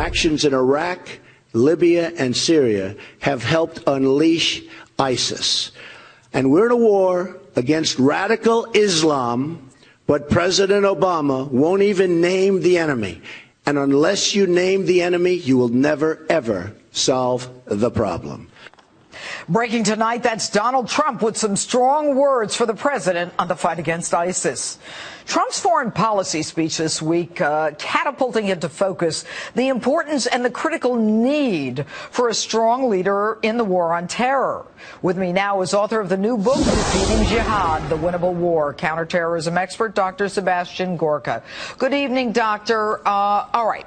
actions in Iraq, Libya, and Syria have helped unleash ISIS. And we're in a war against radical Islam, but President Obama won't even name the enemy. And unless you name the enemy, you will never, ever solve the problem. Breaking tonight, that's Donald Trump with some strong words for the president on the fight against ISIS. Trump's foreign policy speech this week catapulting into focus the importance and the critical need for a strong leader in the war on terror. With me now is author of the new book, Defeating Jihad, The Winnable War, counterterrorism expert, Dr. Sebastian Gorka. Good evening, Doctor. All right.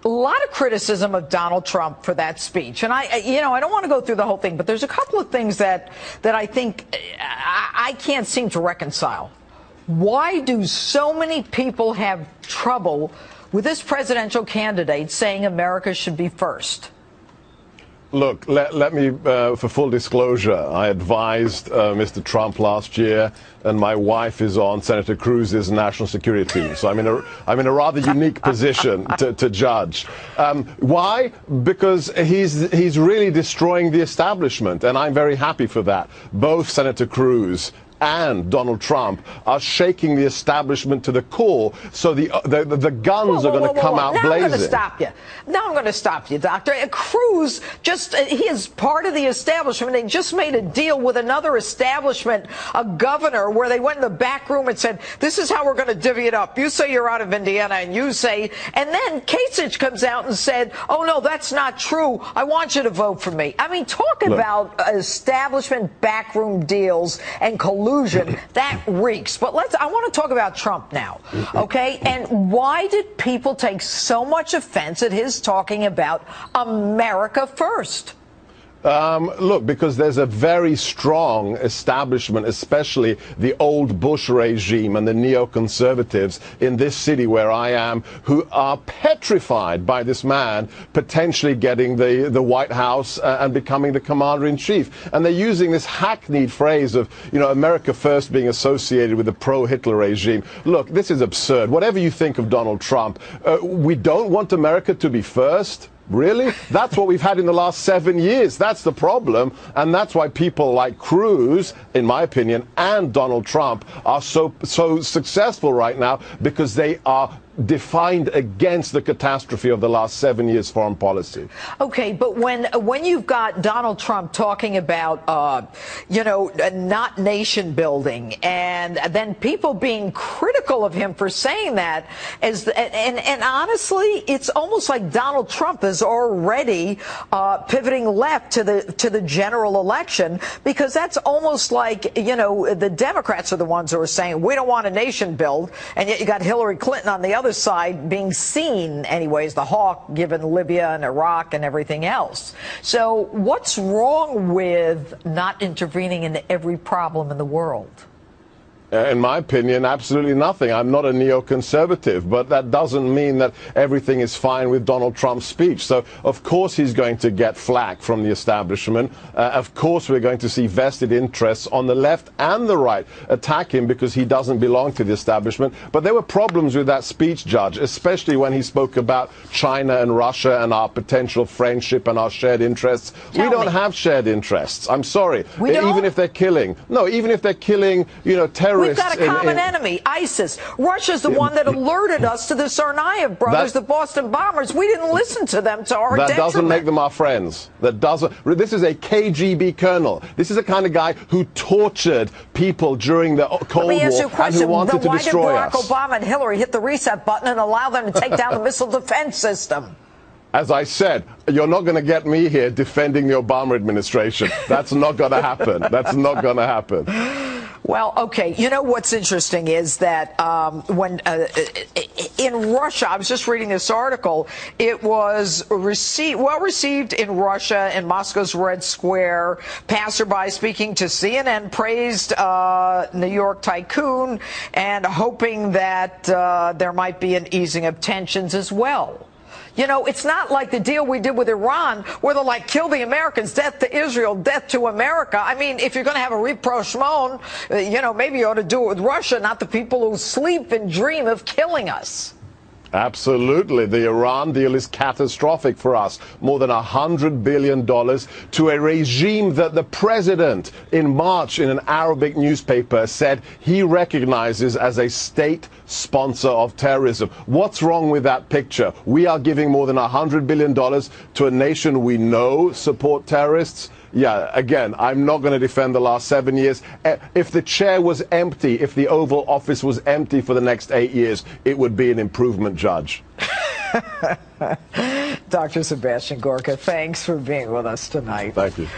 A lot of criticism of Donald Trump for that speech. And I don't want to go through the whole thing, but there's a couple of things that I think I can't seem to reconcile. Why do so many people have trouble with this presidential candidate saying America should be first? Look, let me, for full disclosure, I advised Mr. Trump last year, and my wife is on Senator Cruz's national security team. So I'm in a rather unique position to judge. Why? Because he's really destroying the establishment, and I'm very happy for that. Both Senator Cruz and Donald Trump are shaking the establishment to the core, so the guns are going to come out blazing. Now I'm going to stop you. Now I'm going to stop you, Doctor. Cruz, he is part of the establishment. They just made a deal with another establishment, a governor, where they went in the back room and said, this is how we're going to divvy it up. You say you're out of Indiana, and you say, and then Kasich comes out and said, oh, no, that's not true. I want you to vote for me. I mean, talk about establishment backroom deals and collusion. That reeks. But I want to talk about Trump now, okay? And why did people take so much offense at his talking about America first? Look, because there's a very strong establishment, especially the old Bush regime and the neoconservatives in this city where I am, who are petrified by this man potentially getting the White House and becoming the commander-in-chief. And they're using this hackneyed phrase of, America first being associated with the pro-Hitler regime. Look, this is absurd. Whatever you think of Donald Trump, we don't want America to be first. Really? That's what we've had in the last 7 years. That's the problem. And that's why people like Cruz, in my opinion, and Donald Trump are so successful right now, because they are defined against the catastrophe of the last 7 years foreign policy. Okay, but when you've got Donald Trump talking about, not nation building, and then people being critical of him for saying that, and honestly, it's almost like Donald Trump is already pivoting left to the general election, because that's almost like, the Democrats are the ones who are saying we don't want a nation build, and yet you got Hillary Clinton on the other side being seen anyways, the hawk, given Libya and Iraq and everything else. So what's wrong with not intervening in every problem in the world? In my opinion, absolutely nothing. I'm not a neoconservative, but that doesn't mean that everything is fine with Donald Trump's speech. So, of course, he's going to get flack from the establishment. Of course, we're going to see vested interests on the left and the right attack him because he doesn't belong to the establishment. But there were problems with that speech, Judge, especially when he spoke about China and Russia and our potential friendship and our shared interests. We don't have shared interests. I'm sorry. Even if they're killing. No, even if they're killing, terrorists. We've got a common enemy, ISIS. Russia's the one that alerted us to the Tsarnaev brothers, the Boston bombers. We didn't listen to them to our detriment. That doesn't make them our friends. That doesn't. This is a KGB colonel. This is the kind of guy who tortured people during the Cold War and who wanted to destroy us. Why did Barack Obama and Hillary hit the reset button and allow them to take down the missile defense system? As I said, you're not going to get me here defending the Obama administration. That's not going to happen. That's not going to happen. Well, okay. You know what's interesting is that when in Russia, I was just reading this article, it was well received in Russia, in Moscow's Red Square. Passerby speaking to CNN praised New York tycoon and hoping that there might be an easing of tensions as well. It's not like the deal we did with Iran, where they're like, kill the Americans, death to Israel, death to America. I mean, if you're going to have a rapprochement, maybe you ought to do it with Russia, not the people who sleep and dream of killing us. Absolutely. The Iran deal is catastrophic for us. More than $100 billion to a regime that the president in March in an Arabic newspaper said he recognizes as a state sponsor of terrorism. What's wrong with that picture? We are giving more than $100 billion to a nation we know support terrorists. Yeah, again, I'm not going to defend the last 7 years. If the chair was empty, if the Oval Office was empty for the next 8 years, it would be an improvement, Judge. Dr. Sebastian Gorka, thanks for being with us tonight. Thank you.